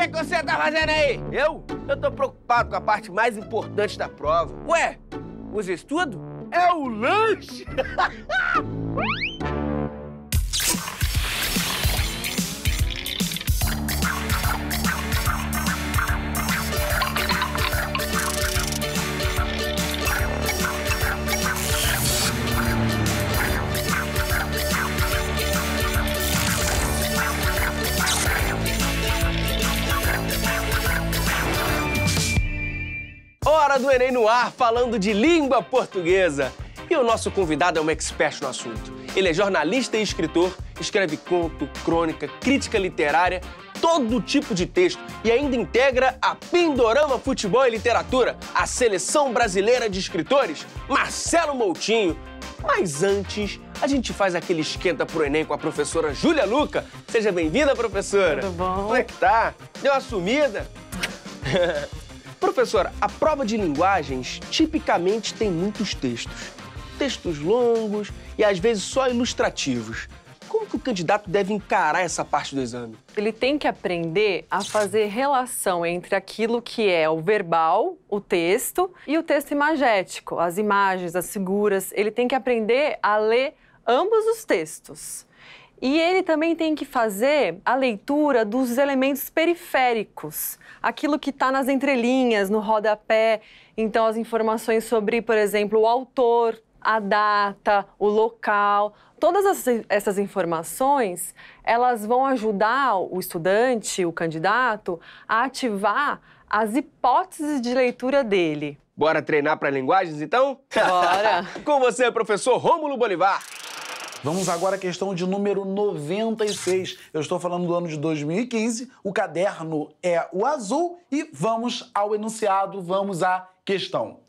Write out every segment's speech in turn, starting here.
que você tá fazendo aí? Eu? Eu tô preocupado com a parte mais importante da prova. Ué, os estudos? É o lanche! Hora do Enem no ar, falando de língua portuguesa. E o nosso convidado é um expert no assunto. Ele é jornalista e escritor, escreve conto, crônica, crítica literária, todo tipo de texto e ainda integra a Pindorama Futebol e Literatura, a seleção brasileira de escritores, Marcelo Moutinho. Mas antes, a gente faz aquele esquenta pro Enem com a professora Júlia Luca. Seja bem-vinda, professora. Tudo bom? Como é que tá? Deu uma sumida? Professora, a prova de linguagens tipicamente tem muitos textos. Textos longos e às vezes só ilustrativos. Como que o candidato deve encarar essa parte do exame? Ele tem que aprender a fazer relação entre aquilo que é o verbal, o texto, e o texto imagético, as imagens, as figuras. Ele tem que aprender a ler ambos os textos. E ele também tem que fazer a leitura dos elementos periféricos, aquilo que está nas entrelinhas, no rodapé. Então, as informações sobre, por exemplo, o autor, a data, o local. Todas essas informações, elas vão ajudar o estudante, o candidato, a ativar as hipóteses de leitura dele. Bora treinar para linguagens, então? Bora! Com você, professor Rômulo Bolivar. Vamos agora à questão de número 96. Eu estou falando do ano de 2015, o caderno é o azul e vamos ao enunciado, vamos à questão.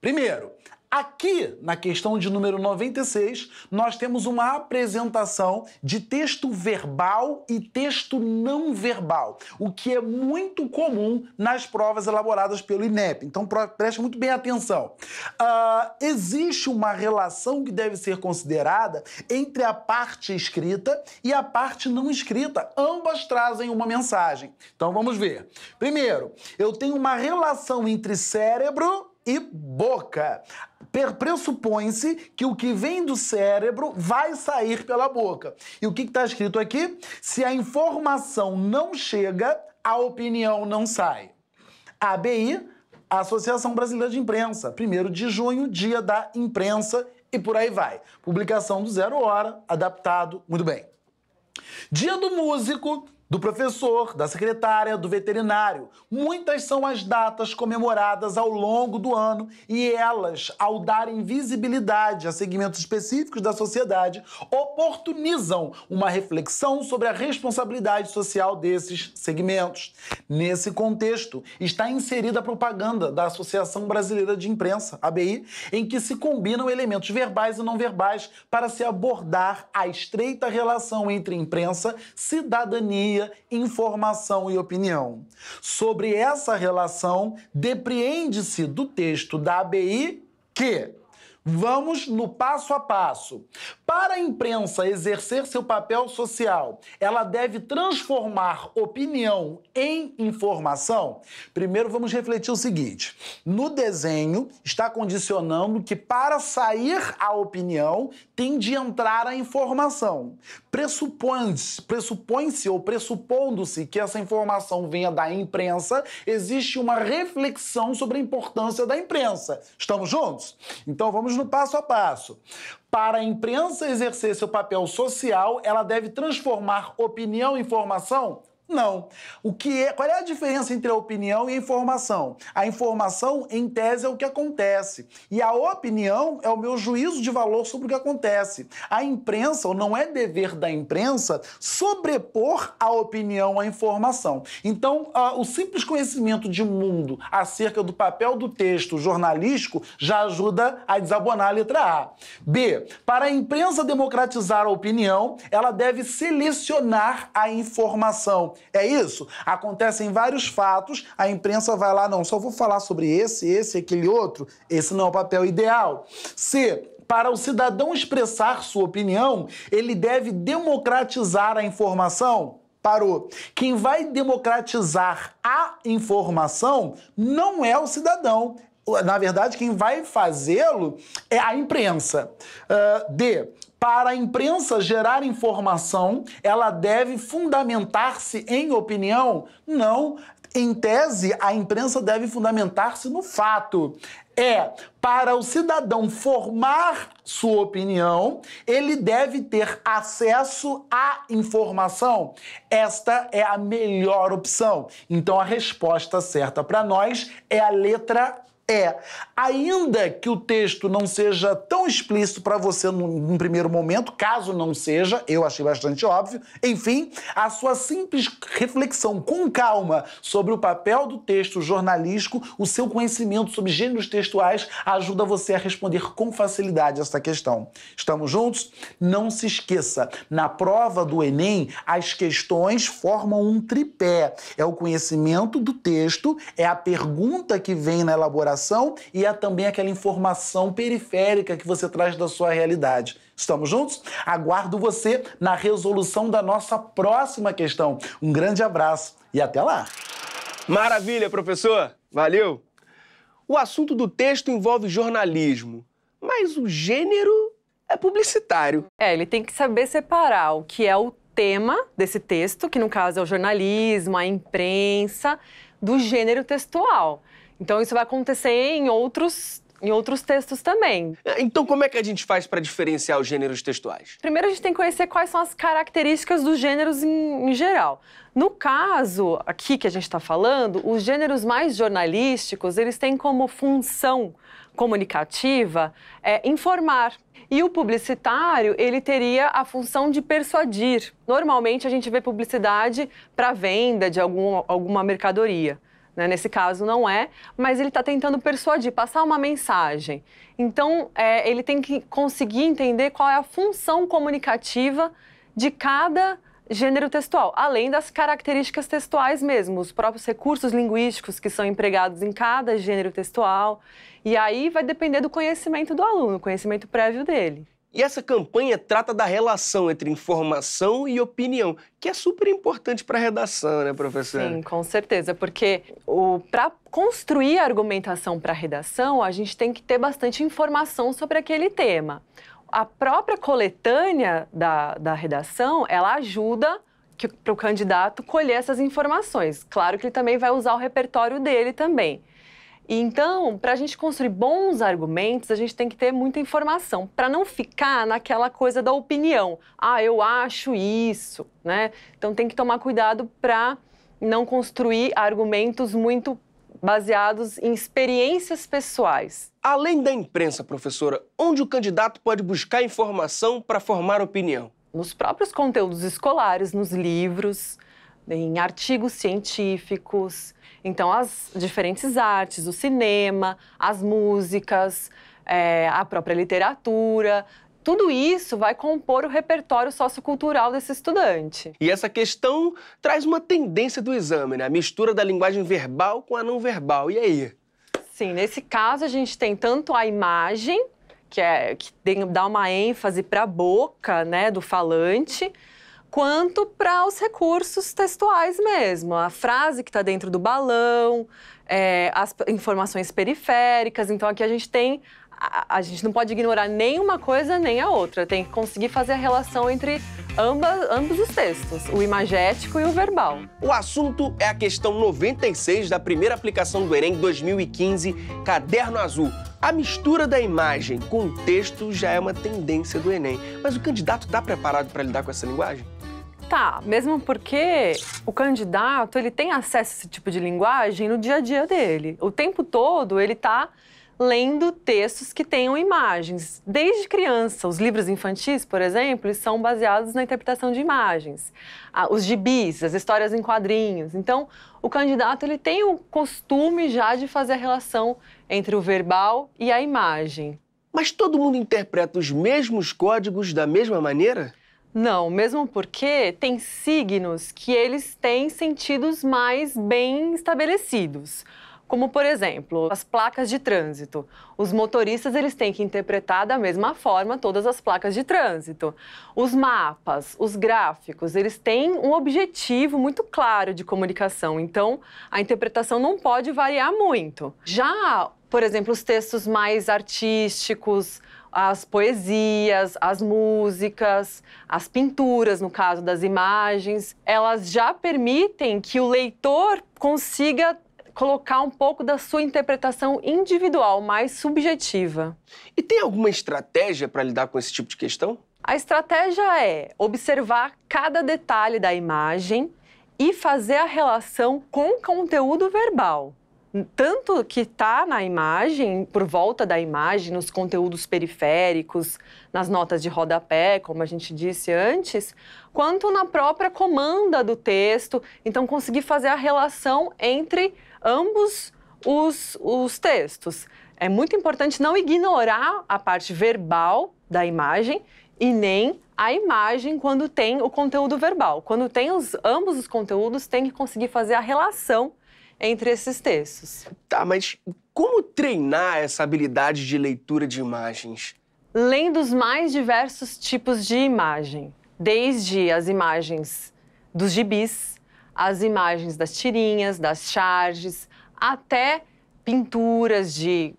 Primeiro, aqui na questão de número 96, nós temos uma apresentação de texto verbal e texto não verbal, o que é muito comum nas provas elaboradas pelo INEP. Então, preste muito bem atenção. Existe uma relação que deve ser considerada entre a parte escrita e a parte não escrita. Ambas trazem uma mensagem. Então, vamos ver. Primeiro, eu tenho uma relação entre cérebro e boca. Pressupõe-se que o que vem do cérebro vai sair pela boca. E o que está escrito aqui? Se a informação não chega, a opinião não sai. ABI, Associação Brasileira de Imprensa, 1º de junho, dia da imprensa, e por aí vai. Publicação do 0 Hora, adaptado, muito bem. Dia do músico, do professor, da secretária, do veterinário. Muitas são as datas comemoradas ao longo do ano e elas, ao darem visibilidade a segmentos específicos da sociedade, oportunizam uma reflexão sobre a responsabilidade social desses segmentos. Nesse contexto, está inserida a propaganda da Associação Brasileira de Imprensa, ABI, em que se combinam elementos verbais e não verbais para se abordar a estreita relação entre imprensa, cidadania, informação e opinião. Sobre essa relação, depreende-se do texto da ABI que vamos no passo a passo. Para a imprensa exercer seu papel social, ela deve transformar opinião em informação? Primeiro vamos refletir o seguinte. No desenho está condicionando que para sair a opinião tem de entrar a informação. Pressupõe-se ou pressupondo-se que essa informação venha da imprensa, existe uma reflexão sobre a importância da imprensa. Estamos juntos? Então vamos no passo a passo. Para a imprensa exercer seu papel social, ela deve transformar opinião em informação? Não. Qual é a diferença entre a opinião e a informação? A informação, em tese, é o que acontece. E a opinião é o meu juízo de valor sobre o que acontece. A imprensa, ou não é dever da imprensa, sobrepor a opinião à informação. Então, o simples conhecimento de mundo acerca do papel do texto jornalístico já ajuda a desabonar a letra A. B. Para a imprensa democratizar a opinião, ela deve selecionar a informação. É isso? Acontecem vários fatos, a imprensa vai lá, não, só vou falar sobre esse, aquele outro, esse não é o papel ideal. C. Para o cidadão expressar sua opinião, ele deve democratizar a informação. Parou. Quem vai democratizar a informação não é o cidadão. Na verdade, quem vai fazê-lo é a imprensa. Para a imprensa gerar informação, ela deve fundamentar-se em opinião? Não. Em tese, a imprensa deve fundamentar-se no fato. Para o cidadão formar sua opinião, ele deve ter acesso à informação. Esta é a melhor opção. Então, a resposta certa para nós é a letra E. Ainda que o texto não seja tão explícito para você num primeiro momento, caso não seja, eu achei bastante óbvio, enfim, a sua simples reflexão com calma sobre o papel do texto jornalístico, o seu conhecimento sobre gêneros textuais ajuda você a responder com facilidade essa questão. Estamos juntos? Não se esqueça, na prova do Enem, as questões formam um tripé. É o conhecimento do texto, é a pergunta que vem na elaboração e é também aquela informação periférica que você traz da sua realidade. Estamos juntos? Aguardo você na resolução da nossa próxima questão. Um grande abraço e até lá! Maravilha, professor! Valeu! O assunto do texto envolve jornalismo, mas o gênero é publicitário. Ele tem que saber separar o que é o tema desse texto, que no caso é o jornalismo, a imprensa, do gênero textual. Então, isso vai acontecer em outros textos também. Então, como é que a gente faz para diferenciar os gêneros textuais? Primeiro, a gente tem que conhecer quais são as características dos gêneros em geral. No caso aqui que a gente está falando, os gêneros mais jornalísticos, eles têm como função comunicativa informar. E o publicitário, ele teria a função de persuadir. Normalmente, a gente vê publicidade para venda de alguma mercadoria. Nesse caso não é, mas ele está tentando persuadir, passar uma mensagem. Então, ele tem que conseguir entender qual é a função comunicativa de cada gênero textual, além das características textuais mesmo, os próprios recursos linguísticos que são empregados em cada gênero textual. E aí vai depender do conhecimento do aluno, conhecimento prévio dele. E essa campanha trata da relação entre informação e opinião, que é super importante para a redação, né, professora? Sim, com certeza, porque para construir a argumentação para a redação, a gente tem que ter bastante informação sobre aquele tema. A própria coletânea da redação, ela ajuda para o candidato colher essas informações. Claro que ele também vai usar o repertório dele também. Então, para a gente construir bons argumentos, a gente tem que ter muita informação, para não ficar naquela coisa da opinião. Eu acho isso, né? Então, tem que tomar cuidado para não construir argumentos muito baseados em experiências pessoais. Além da imprensa, professora, onde o candidato pode buscar informação para formar opinião? Nos próprios conteúdos escolares, nos livros, em artigos científicos. Então, as diferentes artes, o cinema, as músicas, a própria literatura, tudo isso vai compor o repertório sociocultural desse estudante. E essa questão traz uma tendência do exame, né? A mistura da linguagem verbal com a não verbal. E aí? Sim, nesse caso a gente tem tanto a imagem, que dá uma ênfase para a boca, né, do falante, quanto para os recursos textuais mesmo. A frase que está dentro do balão, as informações periféricas. Então, aqui a gente tem... A gente não pode ignorar nem uma coisa nem a outra. Tem que conseguir fazer a relação entre ambos os textos, o imagético e o verbal. O assunto é a questão 96 da primeira aplicação do Enem 2015, Caderno Azul. A mistura da imagem com o texto já é uma tendência do Enem. Mas o candidato está preparado para lidar com essa linguagem? Tá, mesmo porque o candidato ele tem acesso a esse tipo de linguagem no dia a dia dele. O tempo todo ele está lendo textos que tenham imagens. Desde criança, os livros infantis, por exemplo, são baseados na interpretação de imagens. Os gibis, as histórias em quadrinhos. Então, o candidato ele tem o costume já de fazer a relação entre o verbal e a imagem. Mas todo mundo interpreta os mesmos códigos da mesma maneira? Não, mesmo porque tem signos que eles têm sentidos mais bem estabelecidos. Como, por exemplo, as placas de trânsito. Os motoristas, eles têm que interpretar da mesma forma todas as placas de trânsito. Os mapas, os gráficos, eles têm um objetivo muito claro de comunicação. Então, a interpretação não pode variar muito. Já, por exemplo, os textos mais artísticos, as poesias, as músicas, as pinturas, no caso das imagens, elas já permitem que o leitor consiga colocar um pouco da sua interpretação individual, mais subjetiva. E tem alguma estratégia para lidar com esse tipo de questão? A estratégia é observar cada detalhe da imagem e fazer a relação com o conteúdo verbal. Tanto que está na imagem, por volta da imagem, nos conteúdos periféricos, nas notas de rodapé, como a gente disse antes, quanto na própria comanda do texto. Então, conseguir fazer a relação entre ambos os textos. É muito importante não ignorar a parte verbal da imagem e nem a imagem quando tem o conteúdo verbal. Quando tem ambos os conteúdos, tem que conseguir fazer a relação entre esses textos. Tá, mas como treinar essa habilidade de leitura de imagens? Lendo os mais diversos tipos de imagem, desde as imagens dos gibis, as imagens das tirinhas, das charges, até pinturas de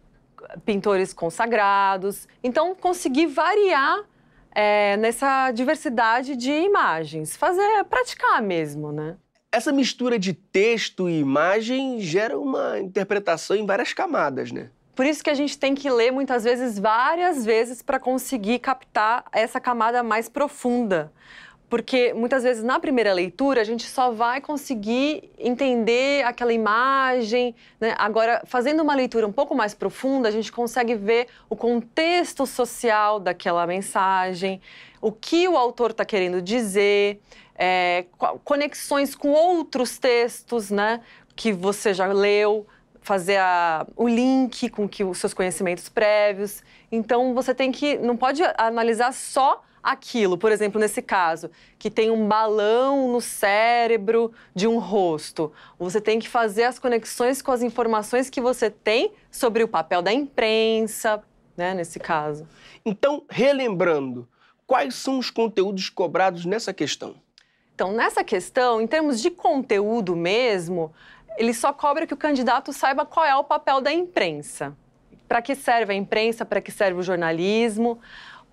pintores consagrados. Então, conseguir variar nessa diversidade de imagens, praticar mesmo, né? Essa mistura de texto e imagem gera uma interpretação em várias camadas, né? Por isso que a gente tem que ler muitas vezes, várias vezes, para conseguir captar essa camada mais profunda. Porque muitas vezes na primeira leitura a gente só vai conseguir entender aquela imagem, né? Agora, fazendo uma leitura um pouco mais profunda, a gente consegue ver o contexto social daquela mensagem, o que o autor está querendo dizer, conexões com outros textos, né, que você já leu, fazer o link com os seus conhecimentos prévios. Então, você não pode analisar só aquilo. Por exemplo, nesse caso, que tem um balão no cérebro de um rosto. Você tem que fazer as conexões com as informações que você tem sobre o papel da imprensa, né, nesse caso. Então, relembrando, quais são os conteúdos cobrados nessa questão? Então, nessa questão, em termos de conteúdo mesmo, ele só cobra que o candidato saiba qual é o papel da imprensa. Para que serve a imprensa, para que serve o jornalismo.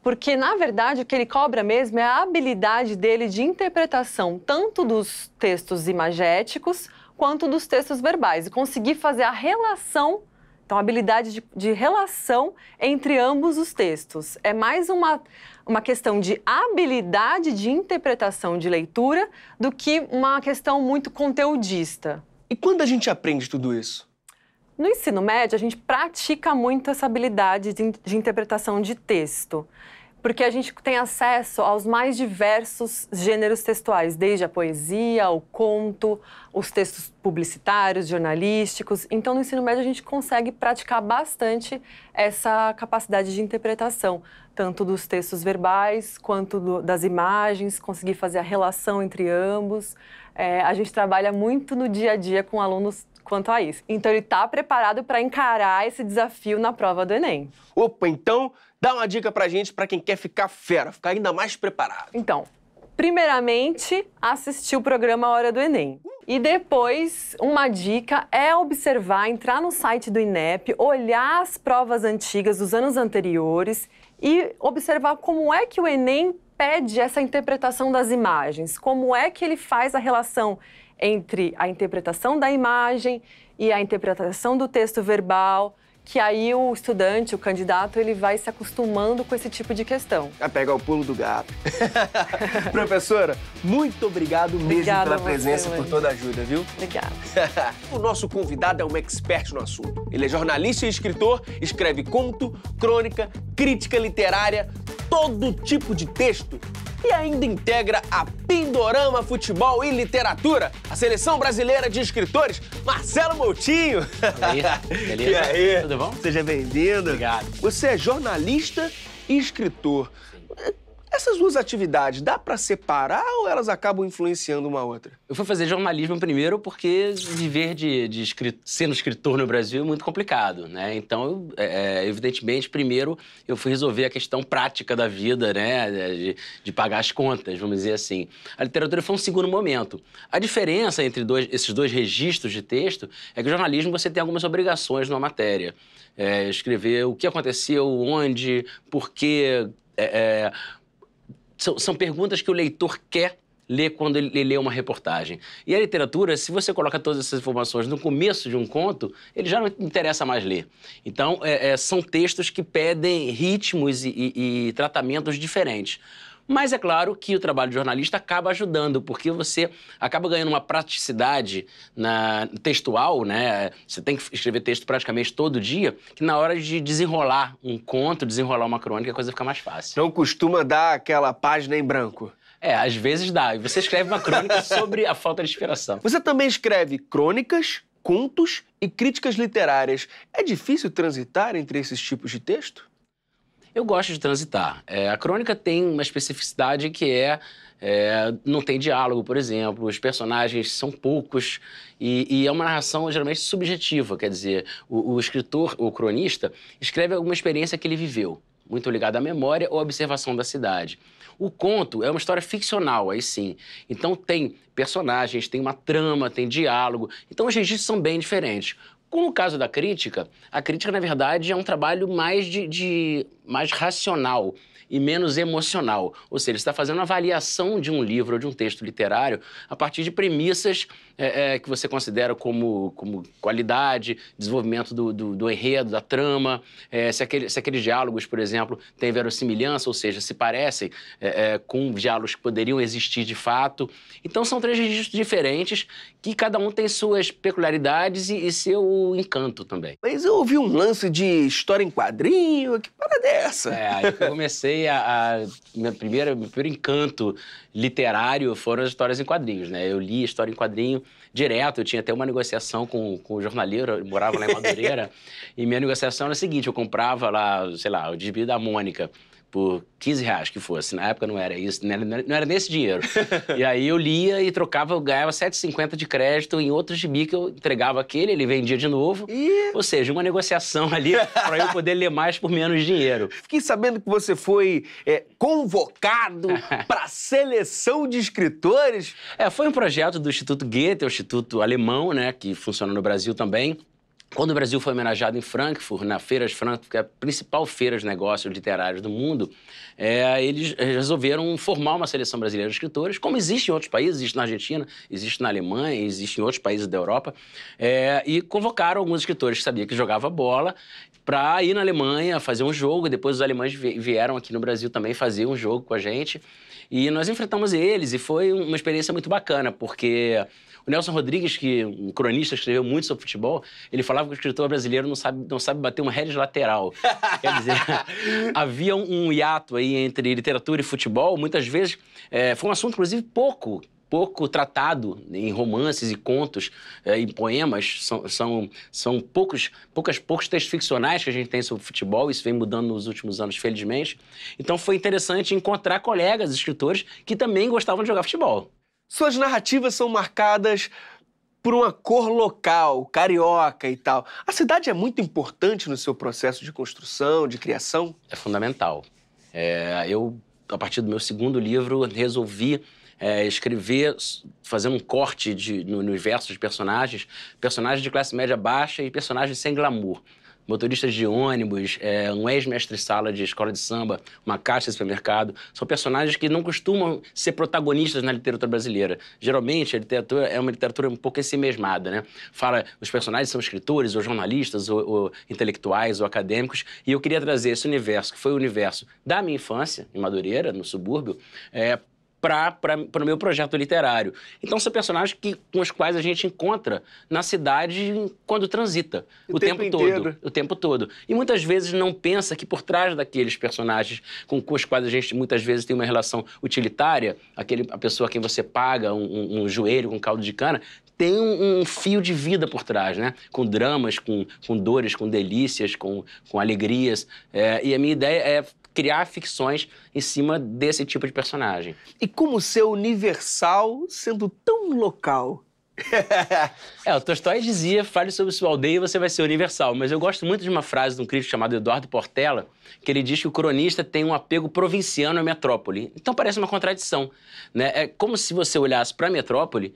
Porque, na verdade, o que ele cobra mesmo é a habilidade dele de interpretação tanto dos textos imagéticos quanto dos textos verbais. E conseguir fazer a relação, então, a habilidade de relação entre ambos os textos. É mais uma questão de habilidade de interpretação de leitura do que uma questão muito conteudista. E quando a gente aprende tudo isso? No ensino médio, a gente pratica muito essa habilidade de interpretação de texto, porque a gente tem acesso aos mais diversos gêneros textuais, desde a poesia, o conto, os textos publicitários, jornalísticos. Então, no ensino médio, a gente consegue praticar bastante essa capacidade de interpretação, tanto dos textos verbais quanto das imagens, conseguir fazer a relação entre ambos. A gente trabalha muito no dia a dia com alunos quanto a isso. Então, ele está preparado para encarar esse desafio na prova do Enem. Opa, então dá uma dica pra gente, pra quem quer ficar fera, ficar ainda mais preparado. Então, primeiramente, assistir o programa Hora do Enem. E depois, uma dica é observar, entrar no site do INEP, olhar as provas antigas dos anos anteriores e observar como é que o Enem pede essa interpretação das imagens, como é que ele faz a relação entre a interpretação da imagem e a interpretação do texto verbal, que aí o estudante, o candidato, ele vai se acostumando com esse tipo de questão. Vai pegar o pulo do gato. Professora, muito obrigado mesmo pela presença, por toda a ajuda, viu? Obrigada. O nosso convidado é um expert no assunto. Ele é jornalista e escritor, escreve conto, crônica, crítica literária, todo tipo de texto e ainda integra a Pindorama Futebol e Literatura, a seleção brasileira de escritores, Marcelo Moutinho. Beleza? E aí? Tudo bom? Seja bem-vindo. Obrigado. Você é jornalista e escritor. Essas duas atividades, dá para separar ou elas acabam influenciando uma outra? Eu fui fazer jornalismo primeiro porque viver sendo escritor no Brasil é muito complicado, né? Então, evidentemente, primeiro eu fui resolver a questão prática da vida, né? De pagar as contas, vamos dizer assim. A literatura foi um segundo momento. A diferença entre esses dois registros de texto é que o jornalismo você tem algumas obrigações numa matéria. Escrever o que aconteceu, onde, por quê. São perguntas que o leitor quer ler quando ele lê uma reportagem. E a literatura, se você coloca todas essas informações no começo de um conto, ele já não interessa mais ler. Então, são textos que pedem ritmos e tratamentos diferentes. Mas é claro que o trabalho de jornalista acaba ajudando, porque você acaba ganhando uma praticidade textual, né? Você tem que escrever texto praticamente todo dia, que na hora de desenrolar um conto, desenrolar uma crônica, a coisa fica mais fácil. Não costuma dar aquela página em branco? Às vezes dá. E você escreve uma crônica sobre a falta de inspiração. Você também escreve crônicas, contos e críticas literárias. É difícil transitar entre esses tipos de texto? Eu gosto de transitar. A crônica tem uma especificidade que não tem diálogo, por exemplo, os personagens são poucos e é uma narração geralmente subjetiva, quer dizer, o escritor, o cronista, escreve alguma experiência que ele viveu, muito ligada à memória ou à observação da cidade. O conto é uma história ficcional, aí sim. Então tem personagens, tem uma trama, tem diálogo. Então os registros são bem diferentes. Com o caso da crítica, a crítica, na verdade, é um trabalho mais mais racional e menos emocional. Ou seja, você está fazendo uma avaliação de um livro ou de um texto literário a partir de premissas que você considera como qualidade, desenvolvimento do enredo, da trama, se aqueles diálogos, por exemplo, têm verossimilhança, ou seja, se parecem com diálogos que poderiam existir de fato. Então, são três registros diferentes que cada um tem suas peculiaridades e seu encanto também. Mas eu ouvi um lance de história em quadrinho, que parada é essa? Aí que eu comecei meu primeiro encanto literário foram as histórias em quadrinhos, né? Eu li história em quadrinho direto, eu tinha até uma negociação com o jornaleiro, eu morava lá em Madureira, e minha negociação era a seguinte, eu comprava lá, sei lá, o gibi da Mônica, por R$15 que fosse. Na época não era isso, não era nesse dinheiro. E aí eu lia e trocava, eu ganhava R$7,50 de crédito em outro gibi que eu entregava aquele, ele vendia de novo. Ou seja, uma negociação ali para eu poder ler mais por menos dinheiro. Fiquei sabendo que você foi convocado para a seleção de escritores. Foi um projeto do Instituto Goethe, o instituto alemão, né, que funciona no Brasil também. Quando o Brasil foi homenageado em Frankfurt, na Feira de Frankfurt, que é a principal feira de negócios literários do mundo, eles resolveram formar uma seleção brasileira de escritores, como existe em outros países, existe na Argentina, existe na Alemanha, existe em outros países da Europa, e convocaram alguns escritores que sabiam que jogava bola para ir na Alemanha fazer um jogo, e depois os alemães vieram aqui no Brasil também fazer um jogo com a gente, e nós enfrentamos eles, e foi uma experiência muito bacana, porque o Nelson Rodrigues, que um cronista, escreveu muito sobre futebol, ele falava que o escritor brasileiro não sabe bater uma rede lateral. Quer dizer, havia um hiato aí entre literatura e futebol, muitas vezes, foi um assunto, inclusive, pouco tratado em romances e contos, em poemas. São poucos textos ficcionais que a gente tem sobre futebol, isso vem mudando nos últimos anos, felizmente. Então foi interessante encontrar colegas escritores que também gostavam de jogar futebol. Suas narrativas são marcadas por uma cor local, carioca e tal. A cidade é muito importante no seu processo de construção, de criação? É fundamental. Eu, a partir do meu segundo livro, resolvi escrever, fazendo um corte no universo de personagens de classe média baixa e personagens sem glamour. Motoristas de ônibus, um ex-mestre-sala de escola de samba, uma caixa de supermercado. São personagens que não costumam ser protagonistas na literatura brasileira. Geralmente, a literatura é uma literatura um pouco ensimesmada, né? Os personagens são escritores, ou jornalistas, ou intelectuais, ou acadêmicos. E eu queria trazer esse universo, que foi o universo da minha infância, em Madureira, no subúrbio, para o meu projeto literário. Então, são personagens com os quais a gente encontra na cidade quando transita. O tempo todo. E muitas vezes não pensa que por trás daqueles personagens com os quais a gente muitas vezes tem uma relação utilitária, a pessoa a quem você paga um joelho com caldo de cana, tem um fio de vida por trás, né? Com dramas, com dores, com delícias, com alegrias. E a minha ideia é criar ficções em cima desse tipo de personagem. E como ser universal sendo tão local? O Tolstói dizia, fale sobre sua aldeia e você vai ser universal. Mas eu gosto muito de uma frase de um crítico chamado Eduardo Portela, que ele diz que o cronista tem um apego provinciano à metrópole. Então parece uma contradição, né? É como se você olhasse para a metrópole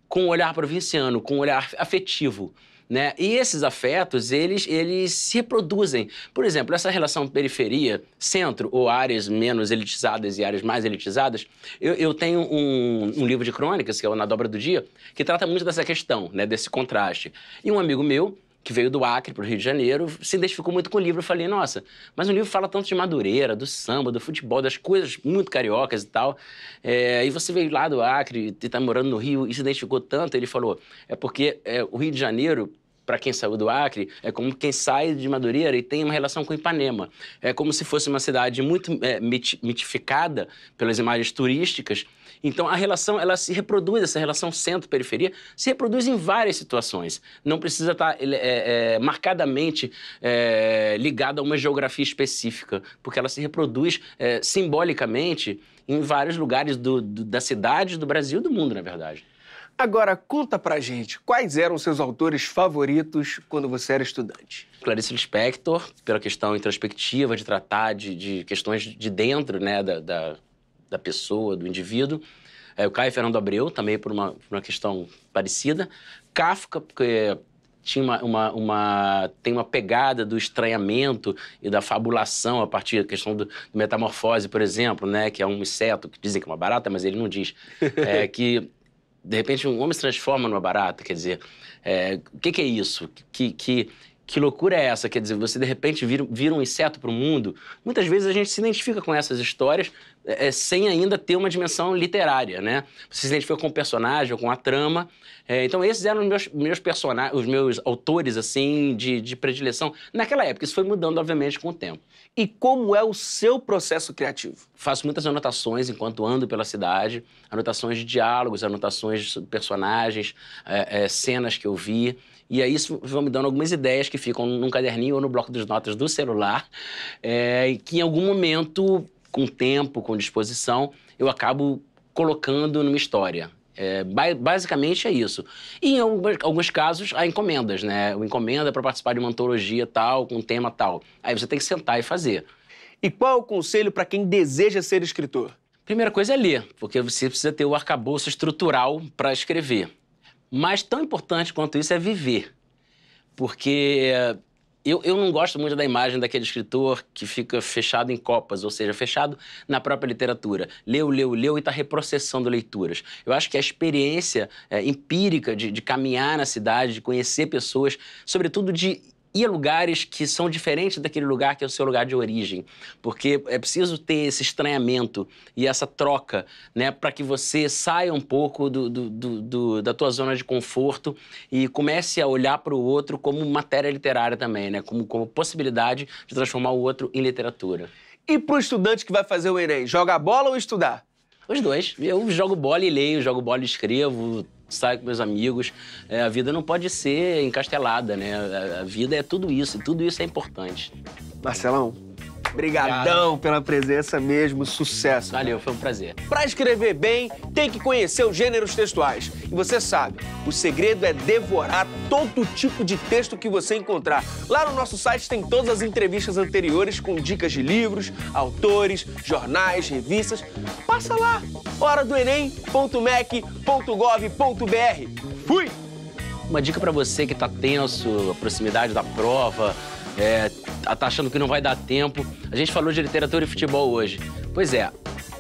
com um olhar provinciano, com um olhar afetivo, né? E esses afetos, eles se reproduzem. Por exemplo, essa relação periferia-centro, ou áreas menos elitizadas e áreas mais elitizadas, eu tenho um livro de crônicas, que é o Na Dobra do Dia, que trata muito dessa questão, né, desse contraste. E um amigo meu, que veio do Acre para o Rio de Janeiro, se identificou muito com o livro. Eu falei, nossa, mas o livro fala tanto de Madureira, do samba, do futebol, das coisas muito cariocas e tal. E você veio lá do Acre e está morando no Rio e se identificou tanto. Ele falou, é porque o Rio de Janeiro, para quem saiu do Acre, é como quem sai de Madureira e tem uma relação com Ipanema. É como se fosse uma cidade muito mitificada pelas imagens turísticas. Então, a relação, ela se reproduz, essa relação centro-periferia, se reproduz em várias situações. Não precisa estar marcadamente ligada a uma geografia específica, porque ela se reproduz simbolicamente em vários lugares da cidade, do Brasil e do mundo, na verdade. Agora, conta pra gente, quais eram seus autores favoritos quando você era estudante? Clarice Lispector, pela questão introspectiva, de tratar de questões de dentro, né, da pessoa, do indivíduo. O Caio Fernando Abreu, também por uma questão parecida. Kafka, porque tinha tem uma pegada do estranhamento e da fabulação a partir da questão do metamorfose, por exemplo, né, que é um inseto, que dizem que é uma barata, mas ele não diz, que de repente um homem se transforma numa barata, quer dizer, o que é isso? Que loucura é essa? Quer dizer, você de repente vira um inseto para o mundo. Muitas vezes a gente se identifica com essas histórias sem ainda ter uma dimensão literária, né? Você se identifica com o personagem ou com a trama. Então esses eram os meus autores, assim, de predileção naquela época. Isso foi mudando, obviamente, com o tempo. E como é o seu processo criativo? Faço muitas anotações enquanto ando pela cidade, anotações de diálogos, anotações de personagens, cenas que eu vi. E aí isso vai me dando algumas ideias que ficam num caderninho ou no bloco de notas do celular, que em algum momento, com tempo, com disposição, eu acabo colocando numa história. Basicamente é isso. E em alguns casos, há encomendas, né? Uma encomenda para participar de uma antologia tal, com um tema tal. Aí você tem que sentar e fazer. E qual é o conselho para quem deseja ser escritor? Primeira coisa é ler, porque você precisa ter o arcabouço estrutural para escrever. Mas tão importante quanto isso é viver. Porque eu não gosto muito da imagem daquele escritor que fica fechado em copas, ou seja, fechado na própria literatura. Leu e está reprocessando leituras. Eu acho que a experiência empírica de caminhar na cidade, de conhecer pessoas, sobretudo de ir a lugares que são diferentes daquele lugar que é o seu lugar de origem. Porque é preciso ter esse estranhamento e essa troca, né, para que você saia um pouco da tua zona de conforto e comece a olhar para o outro como matéria literária também, né, como possibilidade de transformar o outro em literatura. E para o estudante que vai fazer o Enem, joga bola ou estudar? Os dois. Eu jogo bola e leio, jogo bola e escrevo, saio com meus amigos. A vida não pode ser encastelada, né? A vida é tudo isso, e tudo isso é importante. Marcelão, brigadão pela presença mesmo, sucesso. Valeu, foi um prazer. Para escrever bem, tem que conhecer os gêneros textuais. E você sabe, o segredo é devorar todo tipo de texto que você encontrar. Lá no nosso site tem todas as entrevistas anteriores com dicas de livros, autores, jornais, revistas. Passa lá, horadoenem.mec.gov.br. Fui! Uma dica para você que tá tenso, a proximidade da prova, tá achando que não vai dar tempo. A gente falou de literatura e futebol hoje. Pois é,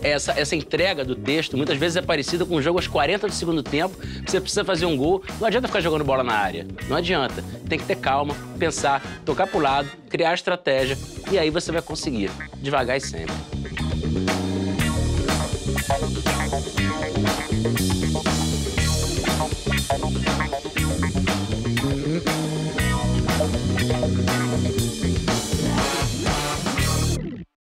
essa entrega do texto muitas vezes é parecida com um jogo aos 40 do segundo tempo, que você precisa fazer um gol. Não adianta ficar jogando bola na área. Não adianta. Tem que ter calma, pensar, tocar pro lado, criar estratégia, e aí você vai conseguir. Devagar e sempre.